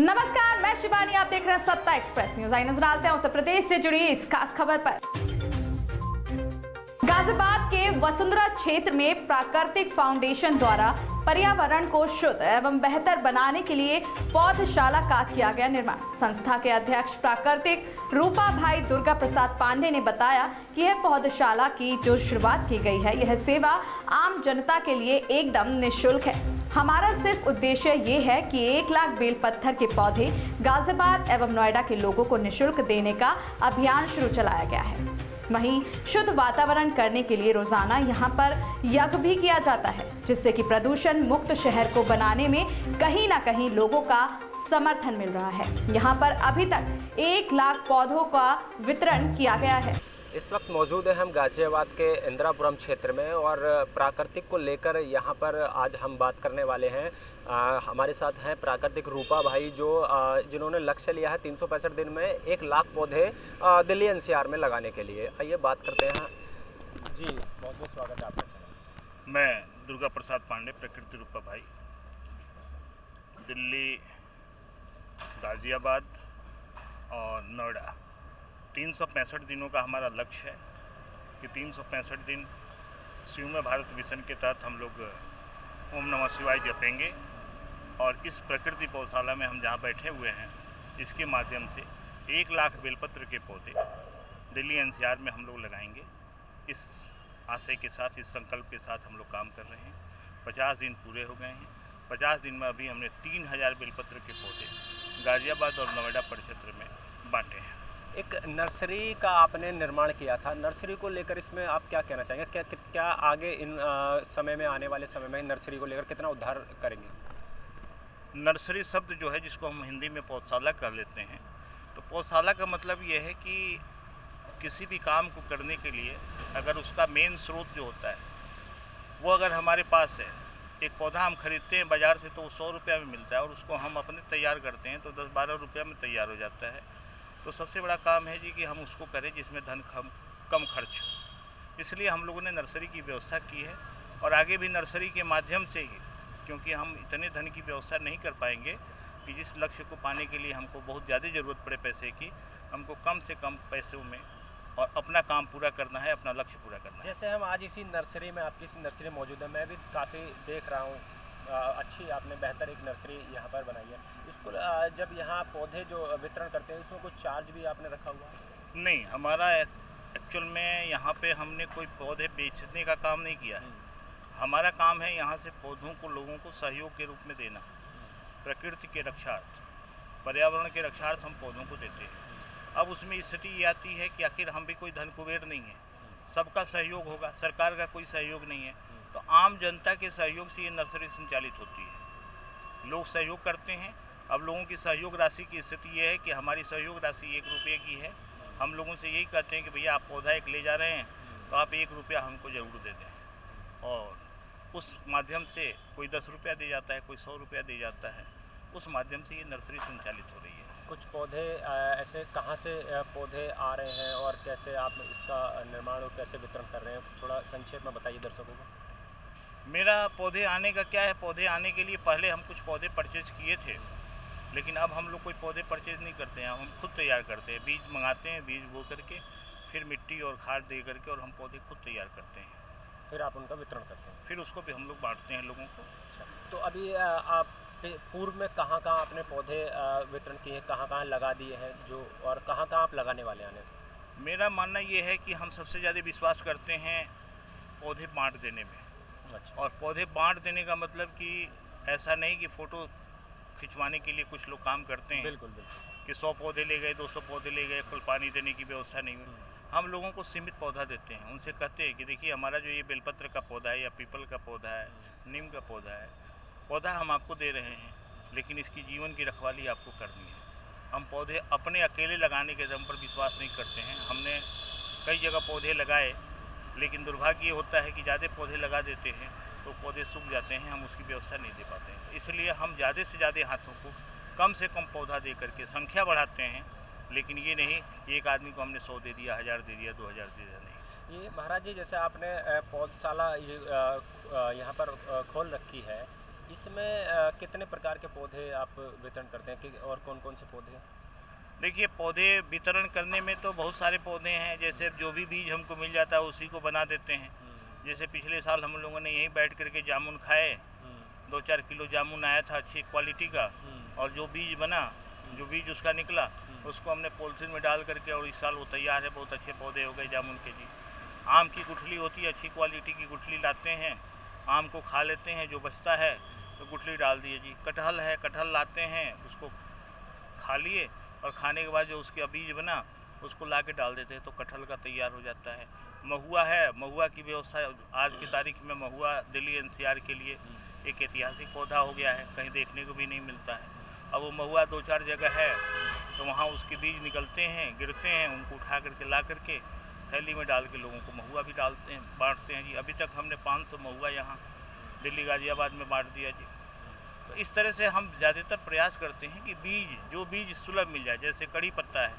नमस्कार, मैं शिवानी, आप देख रहे हैं सत्ता एक्सप्रेस न्यूज। आई नजर डालते हैं उत्तर प्रदेश से जुड़ी इस खास खबर पर। गाजियाबाद के वसुंधरा क्षेत्र में प्राकृतिक फाउंडेशन द्वारा पर्यावरण को शुद्ध एवं बेहतर बनाने के लिए पौधशाला का किया गया निर्माण। संस्था के अध्यक्ष प्राकृतिक रूपा भाई दुर्गा प्रसाद पांडे ने बताया कि यह पौधशाला की जो शुरुआत की गई है, यह सेवा आम जनता के लिए एकदम निःशुल्क है। हमारा सिर्फ उद्देश्य ये है कि 1 लाख बेलपत्थर के पौधे गाजियाबाद एवं नोएडा के लोगों को निःशुल्क देने का अभियान शुरू चलाया गया है। वहीं शुद्ध वातावरण करने के लिए रोजाना यहां पर यज्ञ भी किया जाता है, जिससे कि प्रदूषण मुक्त शहर को बनाने में कहीं ना कहीं लोगों का समर्थन मिल रहा है। यहां पर अभी तक 1 लाख पौधों का वितरण किया गया है। इस वक्त मौजूद है हम गाजियाबाद के इंदिरापुरम क्षेत्र में और प्राकृतिक को लेकर यहाँ पर आज हम बात करने वाले हैं। हमारे साथ हैं प्राकृतिक रूपा भाई जिन्होंने लक्ष्य लिया है 365 दिन में 1 लाख पौधे दिल्ली एनसीआर में लगाने के लिए। आइए बात करते हैं। जी बहुत बहुत स्वागत है आपका चैनल। मैं दुर्गा प्रसाद पांडे, प्रकृति रूपा भाई, दिल्ली, गाजियाबाद और नोएडा 365 दिनों का हमारा लक्ष्य है कि 365 दिन शिव में भारत मिशन के तहत हम लोग ओम नमः शिवाय जपेंगे और इस प्रकृति पौधशाला में हम जहाँ बैठे हुए हैं, इसके माध्यम से 1 लाख बेलपत्र के पौधे दिल्ली एनसीआर में हम लोग लगाएंगे। इस आशय के साथ, इस संकल्प के साथ हम लोग काम कर रहे हैं। 50 दिन पूरे हो गए हैं। 50 दिन में अभी हमने 3000 बेलपत्र के पौधे गाजियाबाद और नोएडा परिक्षेत्र में बांटे हैं। एक नर्सरी का आपने निर्माण किया था, नर्सरी को लेकर इसमें आप क्या कहना चाहेंगे? क्या आगे इन समय में, आने वाले समय में नर्सरी को लेकर कितना उद्धार करेंगे? नर्सरी शब्द जो है, जिसको हम हिंदी में पौधशाला कह लेते हैं, तो पौधशाला का मतलब ये है कि किसी भी काम को करने के लिए अगर उसका मेन स्रोत जो होता है वो अगर हमारे पास है, एक पौधा हम खरीदते हैं बाज़ार से तो वो 100 रुपये में मिलता है और उसको हम अपने तैयार करते हैं तो 10-12 रुपये में तैयार हो जाता है। तो सबसे बड़ा काम है जी कि हम उसको करें जिसमें धन कम खर्च। इसलिए हम लोगों ने नर्सरी की व्यवस्था की है और आगे भी नर्सरी के माध्यम से ही, क्योंकि हम इतने धन की व्यवस्था नहीं कर पाएंगे कि जिस लक्ष्य को पाने के लिए हमको बहुत ज़्यादा ज़रूरत पड़े पैसे की, हमको कम से कम पैसों में और अपना काम पूरा करना है, अपना लक्ष्य पूरा करना है। जैसे हम आज इसी नर्सरी में, आपकी इसी नर्सरी मौजूद है, मैं भी काफ़ी देख रहा हूँ, अच्छी आपने बेहतर एक नर्सरी यहाँ पर बनाई है। इसको जब यहाँ पौधे जो वितरण करते हैं, इसमें कुछ चार्ज भी आपने रखा हुआ है? नहीं, हमारा एक्चुअल में यहाँ पे हमने कोई पौधे बेचने का काम नहीं किया है। हमारा काम है यहाँ से पौधों को लोगों को सहयोग के रूप में देना। प्रकृति के रक्षार्थ, पर्यावरण के रक्षार्थ हम पौधों को देते हैं। अब उसमें स्थिति ये आती है कि आखिर हम भी कोई धन कुबेर नहीं है, सबका सहयोग होगा, सरकार का कोई सहयोग नहीं है, तो आम जनता के सहयोग से ये नर्सरी संचालित होती है। लोग सहयोग करते हैं। अब लोगों की सहयोग राशि की स्थिति ये है कि हमारी सहयोग राशि 1 रुपये की है। हम लोगों से यही कहते हैं कि भैया आप पौधा एक ले जा रहे हैं तो आप 1 रुपया हमको ज़रूर दे दें, और उस माध्यम से कोई 10 रुपया दे जाता है, कोई 100 रुपया दे जाता है। उस माध्यम से ये नर्सरी संचालित हो रही है। कुछ पौधे ऐसे कहाँ से पौधे आ रहे हैं और कैसे आप इसका निर्माण और कैसे वितरण कर रहे हैं, थोड़ा संक्षेप में बताइए दर्शकों को। मेरा पौधे आने का क्या है, पौधे आने के लिए पहले हम कुछ पौधे परचेज किए थे, लेकिन अब हम लोग कोई पौधे परचेज नहीं करते हैं, हम खुद तैयार करते हैं। बीज मंगाते हैं, बीज बो करके फिर मिट्टी और खाद दे करके और हम पौधे खुद तैयार करते हैं। फिर आप उनका वितरण करते हैं? फिर उसको भी हम लोग बांटते हैं लोगों को। तो अभी आप पूर्व में कहाँ आपने पौधे वितरण किए, कहाँ लगा दिए हैं जो, और कहाँ आप लगाने वाले आने? मेरा मानना ये है कि हम सबसे ज़्यादा विश्वास करते हैं पौधे बांट देने में। अच्छा। और पौधे बांट देने का मतलब कि ऐसा नहीं कि फ़ोटो खिंचवाने के लिए कुछ लोग काम करते हैं। बिल्कुल बिल्कुल। कि 100 पौधे ले गए, 200 पौधे ले गए, कुल पानी देने की व्यवस्था नहीं हुई। हम लोगों को सीमित पौधा देते हैं। उनसे कहते हैं कि देखिए हमारा जो ये बेलपत्र का पौधा है या पीपल का पौधा है, नीम का पौधा है, पौधा हम आपको दे रहे हैं, लेकिन इसकी जीवन की रखवाली आपको करनी है। हम पौधे अपने अकेले लगाने के दम पर विश्वास नहीं करते हैं। हमने कई जगह पौधे लगाए, लेकिन दुर्भाग्य ये होता है कि ज़्यादा पौधे लगा देते हैं तो पौधे सूख जाते हैं, हम उसकी व्यवस्था नहीं दे पाते हैं। इसलिए हम ज़्यादा से ज़्यादा हाथों को कम से कम पौधा दे करके संख्या बढ़ाते हैं, लेकिन ये नहीं एक आदमी को हमने 100 दे दिया, 1000 दे दिया, 2000 दे दिया, नहीं। ये महाराज जी, जैसे आपने पौधशाला यहाँ पर खोल रखी है, इसमें कितने प्रकार के पौधे आप वितरण करते हैं कि और कौन कौन से पौधे हैं? देखिए, पौधे वितरण करने में तो बहुत सारे पौधे हैं, जैसे जो भी बीज हमको मिल जाता है उसी को बना देते हैं। जैसे पिछले साल हम लोगों ने यहीं बैठ करके जामुन खाए, 2-4 किलो जामुन आया था अच्छी क्वालिटी का, और जो बीज बना, जो बीज उसका निकला, उसको हमने पॉलिथीन में डाल करके, और इस साल वो तैयार है, बहुत अच्छे पौधे हो गए जामुन के जी। आम की गुठली होती है, अच्छी क्वालिटी की गुठली लाते हैं, आम को खा लेते हैं, जो बचता है तो गुठली डाल दिए जी। कटहल है, कटहल लाते हैं, उसको खा लिए, और खाने के बाद जो उसके बीज बना उसको ला के डाल देते हैं, तो कटहल का तैयार हो जाता है। महुआ है, महुआ की व्यवस्था आज की तारीख में महुआ दिल्ली एनसीआर के लिए एक ऐतिहासिक पौधा हो गया है, कहीं देखने को भी नहीं मिलता है। अब वो महुआ 2-4 जगह है, तो वहाँ उसके बीज निकलते हैं, गिरते हैं, उनको उठा करके ला करके थैली में डाल के लोगों को महुआ भी डालते हैं, बांटते हैं जी। अभी तक हमने 500 महुआ यहाँ दिल्ली गाजियाबाद में बांट दिया जी। तो इस तरह से हम ज़्यादातर प्रयास करते हैं कि बीज, जो बीज सुलभ मिल जाए, जैसे कड़ी पत्ता है,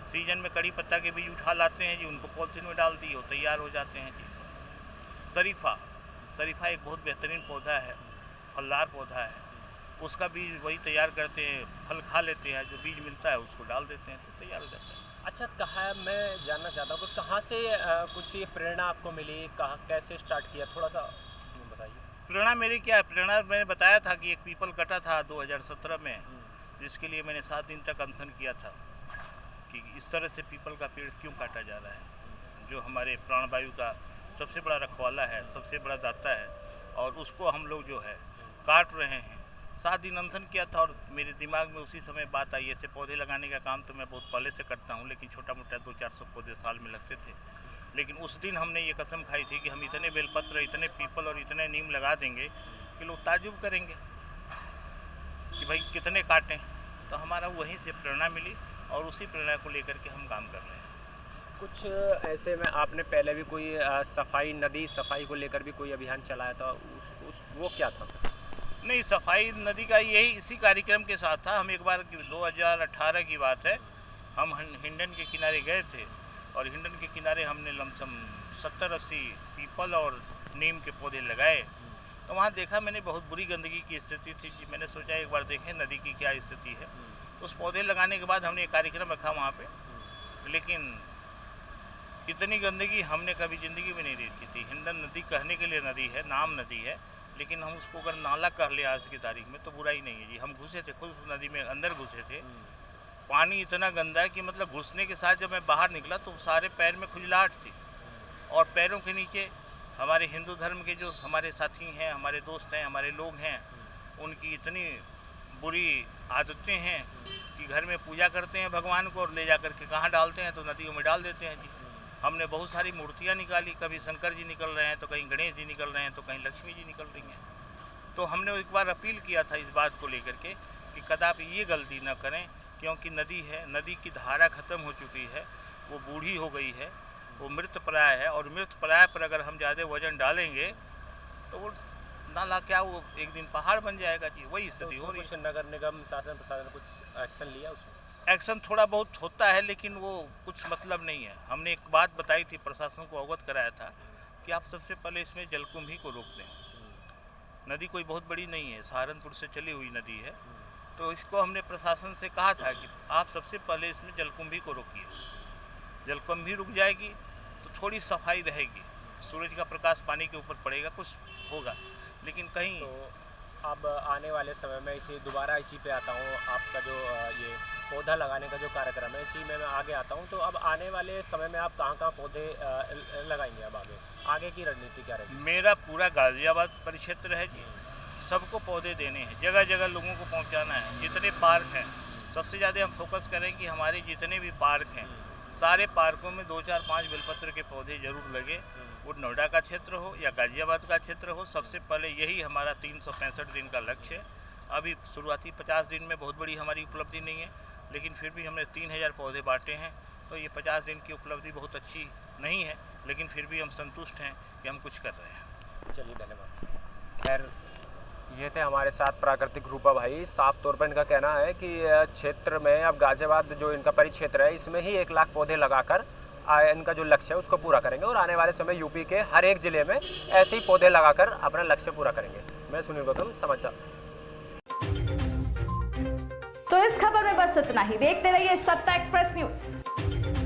सीजन में कड़ी पत्ता के बीज उठा लाते हैं जी, उनको पॉलिथीन में डाल दिए, वो तैयार हो जाते हैं जी। शरीफा एक बहुत बेहतरीन पौधा है, फलदार पौधा है, उसका बीज वही तैयार करते हैं, फल खा लेते हैं, जो बीज मिलता है उसको डाल देते हैं, तो तैयार हो जाता है। अच्छा, कहाँ, मैं जानना चाहता हूँ कि कहाँ से कुछ ये प्रेरणा आपको मिली, कहाँ कैसे स्टार्ट किया, थोड़ा सा बताइए। प्रेरणा मेरी क्या है? प्रेरणा मैंने बताया था कि एक पीपल कटा था 2017 में, जिसके लिए मैंने 7 दिन तक अनशन किया था कि इस तरह से पीपल का पेड़ क्यों काटा जा रहा है, जो हमारे प्राणवायु का सबसे बड़ा रखवाला है, सबसे बड़ा दाता है, और उसको हम लोग जो है काट रहे हैं। 7 दिन अनशन किया था, और मेरे दिमाग में उसी समय बात आई, ऐसे पौधे लगाने का काम तो मैं बहुत पहले से करता हूँ, लेकिन छोटा मोटा 200-400 पौधे साल में लगते थे। लेकिन उस दिन हमने ये कसम खाई थी कि हम इतने बेलपत्र, इतने पीपल और इतने नीम लगा देंगे कि लोग ताजुब करेंगे कि भाई कितने काटें। तो हमारा वहीं से प्रेरणा मिली, और उसी प्रेरणा को लेकर के हम काम कर रहे हैं। कुछ ऐसे में आपने पहले भी कोई सफाई, नदी सफाई को लेकर भी कोई अभियान चलाया था, वो क्या था? नहीं, सफाई नदी का यही इसी कार्यक्रम के साथ था। हम एक बार 2018 की बात है, हम हिंडन के किनारे गए थे, और हिंडन के किनारे हमने लमसम 70-80 पीपल और नीम के पौधे लगाए। तो वहाँ देखा मैंने बहुत बुरी गंदगी की स्थिति थी जी। मैंने सोचा एक बार देखें नदी की क्या स्थिति है। उस पौधे लगाने के बाद हमने एक कार्यक्रम रखा वहाँ पे, लेकिन इतनी गंदगी हमने कभी ज़िंदगी में नहीं देखी थी। हिंडन नदी कहने के लिए नदी है, नाम नदी है, लेकिन हम उसको अगर नाला कह ले आज की तारीख में तो बुराई नहीं है जी। हम घुसे थे, खुद उस नदी में अंदर घुसे थे। पानी इतना गंदा है कि मतलब घुसने के साथ जब मैं बाहर निकला तो सारे पैर में खुजलाहट थी, और पैरों के नीचे हमारे हिंदू धर्म के जो हमारे साथी हैं, हमारे दोस्त हैं, हमारे लोग हैं, उनकी इतनी बुरी आदतें हैं कि घर में पूजा करते हैं भगवान को, और ले जा कर के कहाँ डालते हैं, तो नदियों में डाल देते हैं जी। हमने बहुत सारी मूर्तियाँ निकाली, कभी शंकर जी निकल रहे हैं, तो कहीं गणेश जी निकल रहे हैं, तो कहीं लक्ष्मी जी निकल रही हैं। तो हमने एक बार अपील किया था इस बात को लेकर के कि कदापि ये गलती न करें, क्योंकि नदी है, नदी की धारा खत्म हो चुकी है, वो बूढ़ी हो गई है, वो मृतप्राय है, और मृतप्राय पर अगर हम ज़्यादा वजन डालेंगे तो वो नाला क्या, वो एक दिन पहाड़ बन जाएगा जी। वही स्थिति हो रही है। नगर निगम, शासन प्रशासन कुछ एक्शन लिया उसमें? एक्शन थोड़ा बहुत होता है, लेकिन वो कुछ मतलब नहीं है। हमने एक बात बताई थी, प्रशासन को अवगत कराया था कि आप सबसे पहले इसमें जलकुंभी को रोक दें। नदी कोई बहुत बड़ी नहीं है, सहारनपुर से चली हुई नदी है, तो इसको हमने प्रशासन से कहा था कि आप सबसे पहले इसमें जलकुंभी को रोकिए। जलकुंभी रुक जाएगी तो थोड़ी सफाई रहेगी, सूरज का प्रकाश पानी के ऊपर पड़ेगा, कुछ होगा। लेकिन कहीं तो अब आने वाले समय में दोबारा इसी पे आता हूँ, आपका जो ये पौधा लगाने का जो कार्यक्रम है, इसी में मैं आगे आता हूँ। तो अब आने वाले समय में आप कहाँ पौधे लगाएंगे? अब आगे की रणनीति क्या रहेगी? मेरा पूरा गाजियाबाद परिक्षेत्र है जी, सबको पौधे देने हैं, जगह जगह लोगों को पहुंचाना है। जितने पार्क हैं, सबसे ज़्यादा हम फोकस करें कि हमारे जितने भी पार्क हैं, सारे पार्कों में 2-4-5 बेलपत्र के पौधे जरूर लगे। वो नोएडा का क्षेत्र हो या गाजियाबाद का क्षेत्र हो, सबसे पहले यही हमारा 365 दिन का लक्ष्य है। अभी शुरुआती 50 दिन में बहुत बड़ी हमारी उपलब्धि नहीं है, लेकिन फिर भी हमने 3000 पौधे बांटे हैं, तो ये 50 दिन की उपलब्धि बहुत अच्छी नहीं है, लेकिन फिर भी हम संतुष्ट हैं कि हम कुछ कर रहे हैं। चलिए, धन्यवाद। खैर, ये थे हमारे साथ प्राकृतिक रूपा भाई। साफ तौर पर इनका कहना है कि क्षेत्र में अब गाजियाबाद जो इनका परिक्षेत्र है, इसमें ही 1 लाख पौधे लगाकर इनका जो लक्ष्य है उसको पूरा करेंगे, और आने वाले समय यूपी के हर एक ज़िले में ऐसे ही पौधे लगाकर अपना लक्ष्य पूरा करेंगे। मैं सुनील गौतम, समाचार। तो इस खबर में बस इतना ही। देखते रहिए सत्ता एक्सप्रेस न्यूज।